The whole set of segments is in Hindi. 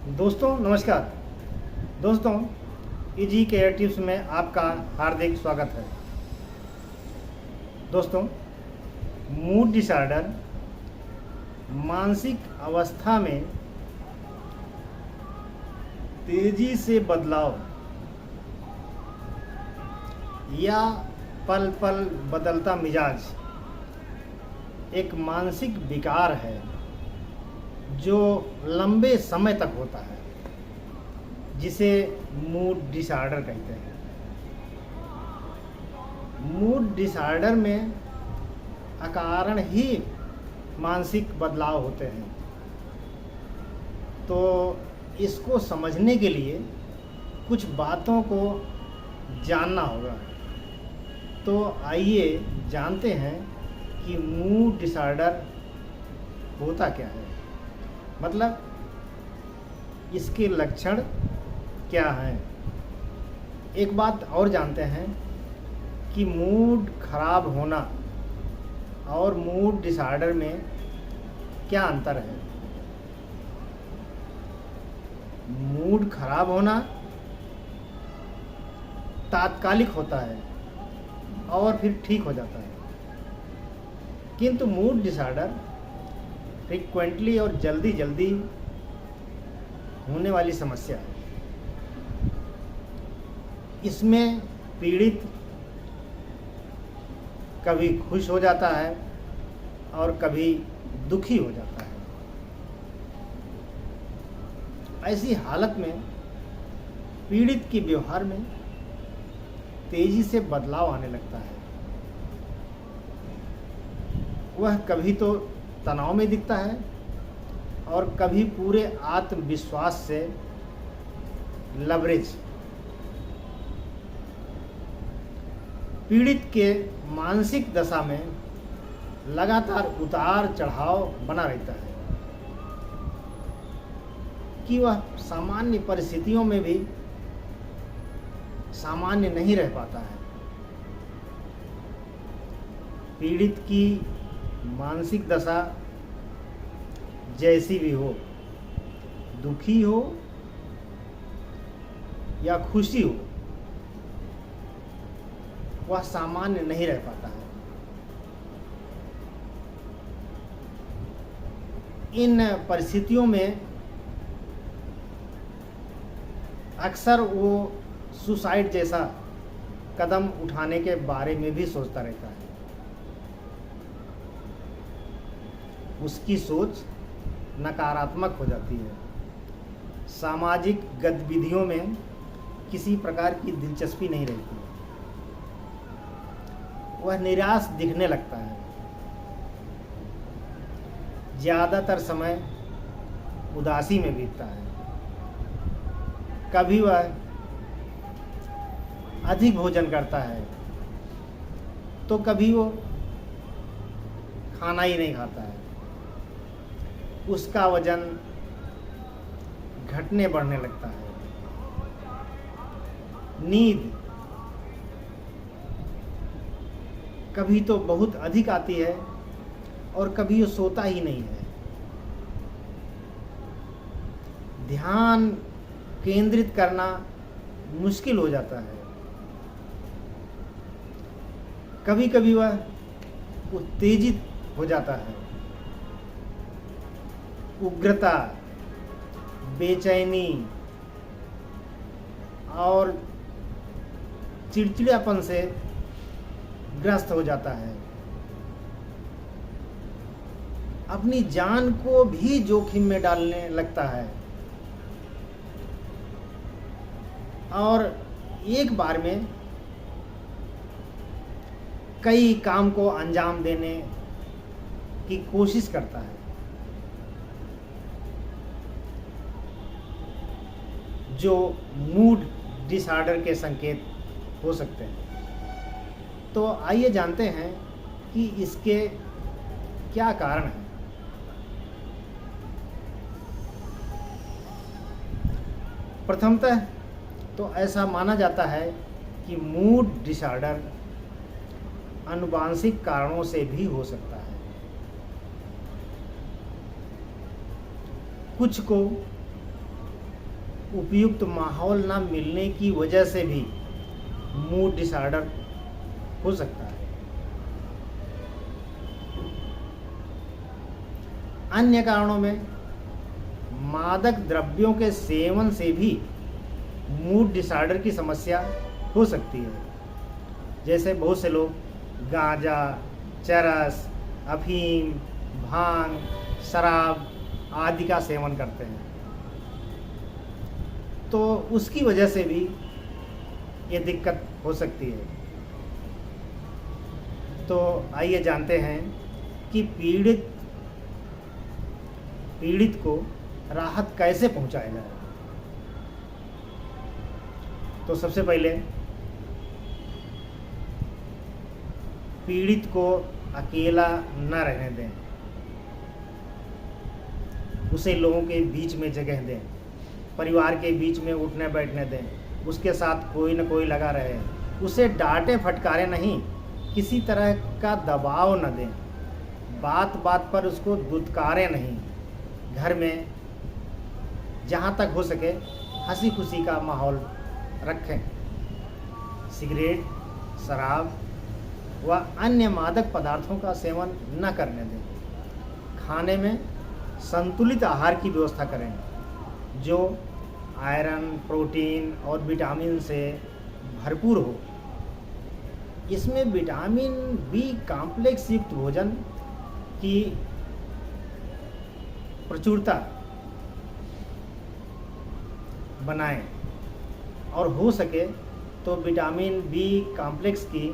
दोस्तों नमस्कार। दोस्तों इजी केयर टिप्स में आपका हार्दिक स्वागत है। दोस्तों मूड डिसऑर्डर मानसिक अवस्था में तेजी से बदलाव या पल पल बदलता मिजाज एक मानसिक विकार है जो लंबे समय तक होता है, जिसे मूड डिसऑर्डर कहते हैं। मूड डिसऑर्डर में अकारण ही मानसिक बदलाव होते हैं, तो इसको समझने के लिए कुछ बातों को जानना होगा। तो आइए जानते हैं कि मूड डिसऑर्डर होता क्या है, मतलब इसके लक्षण क्या हैं। एक बात और जानते हैं कि मूड खराब होना और मूड डिसऑर्डर में क्या अंतर है। मूड खराब होना तात्कालिक होता है और फिर ठीक हो जाता है, किंतु मूड डिसऑर्डर फ्रीक्वेंटली और जल्दी जल्दी होने वाली समस्या है। इसमें पीड़ित कभी खुश हो जाता है और कभी दुखी हो जाता है। ऐसी हालत में पीड़ित के व्यवहार में तेजी से बदलाव आने लगता है। वह कभी तो तनाव में दिखता है और कभी पूरे आत्मविश्वास से लबरेज। पीड़ित के मानसिक दशा में लगातार उतार चढ़ाव बना रहता है कि वह सामान्य परिस्थितियों में भी सामान्य नहीं रह पाता है। पीड़ित की मानसिक दशा जैसी भी हो, दुखी हो या खुशी हो, वह सामान्य नहीं रह पाता है। इन परिस्थितियों में अक्सर वो सुसाइड जैसा कदम उठाने के बारे में भी सोचता रहता है। उसकी सोच नकारात्मक हो जाती है। सामाजिक गतिविधियों में किसी प्रकार की दिलचस्पी नहीं रहती। वह निराश दिखने लगता है। ज़्यादातर समय उदासी में बीतता है। कभी वह अधिक भोजन करता है तो कभी वो खाना ही नहीं खाता है। उसका वजन घटने बढ़ने लगता है। नींद कभी तो बहुत अधिक आती है और कभी वो सोता ही नहीं है। ध्यान केंद्रित करना मुश्किल हो जाता है। कभी कभी वह उत्तेजित हो जाता है। उग्रता, बेचैनी और चिड़चिड़ापन से ग्रस्त हो जाता है। अपनी जान को भी जोखिम में डालने लगता है और एक बार में कई काम को अंजाम देने की कोशिश करता है, जो मूड डिसऑर्डर के संकेत हो सकते हैं। तो आइए जानते हैं कि इसके क्या कारण हैं। प्रथमतः तो ऐसा माना जाता है कि मूड डिसऑर्डर आनुवांशिक कारणों से भी हो सकता है। कुछ को उपयुक्त माहौल ना मिलने की वजह से भी मूड डिसऑर्डर हो सकता है। अन्य कारणों में मादक द्रव्यों के सेवन से भी मूड डिसऑर्डर की समस्या हो सकती है। जैसे बहुत से लोग गांजा, चरस, अफीम, भांग, शराब आदि का सेवन करते हैं, तो उसकी वजह से भी ये दिक्कत हो सकती है। तो आइए जानते हैं कि पीड़ित को राहत कैसे पहुंचाया जाए। तो सबसे पहले पीड़ित को अकेला न रहने दें, उसे लोगों के बीच में जगह दें, परिवार के बीच में उठने बैठने दें, उसके साथ कोई न कोई लगा रहे, उसे डांटे फटकारे नहीं, किसी तरह का दबाव न दें, बात बात पर उसको दुत्कारें नहीं। घर में जहाँ तक हो सके हंसी खुशी का माहौल रखें। सिगरेट, शराब व अन्य मादक पदार्थों का सेवन न करने दें। खाने में संतुलित आहार की व्यवस्था करें जो आयरन, प्रोटीन और विटामिन से भरपूर हो। इसमें विटामिन बी कॉम्प्लेक्स युक्त भोजन की प्रचुरता बनाएं और हो सके तो विटामिन बी कॉम्प्लेक्स की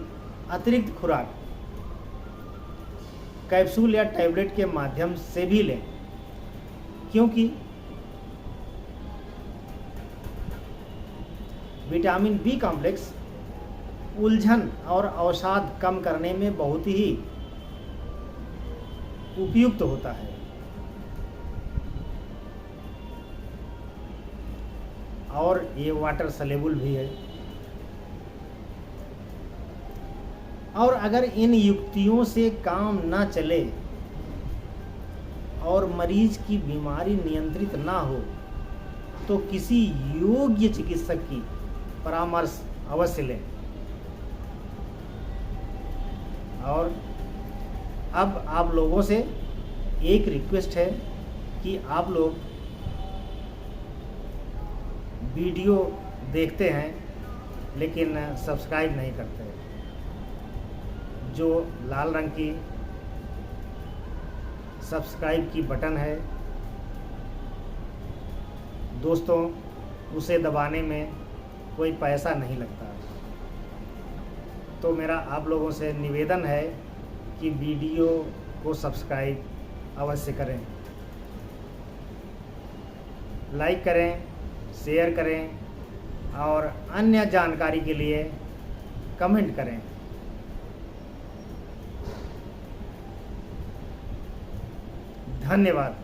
अतिरिक्त खुराक कैप्सूल या टैबलेट के माध्यम से भी लें, क्योंकि विटामिन बी कॉम्प्लेक्स उलझन और अवसाद कम करने में बहुत ही उपयुक्त होता है। और ये वाटर सलेबल भी है। और अगर इन युक्तियों से काम ना चले और मरीज की बीमारी नियंत्रित ना हो तो किसी योग्य चिकित्सक की परामर्श अवश्य लें। और अब आप लोगों से एक रिक्वेस्ट है कि आप लोग वीडियो देखते हैं लेकिन सब्सक्राइब नहीं करते। जो लाल रंग की सब्सक्राइब की बटन है दोस्तों, उसे दबाने में कोई पैसा नहीं लगता। तो मेरा आप लोगों से निवेदन है कि वीडियो को सब्सक्राइब अवश्य करें, लाइक करें, शेयर करें और अन्य जानकारी के लिए कमेंट करें। धन्यवाद।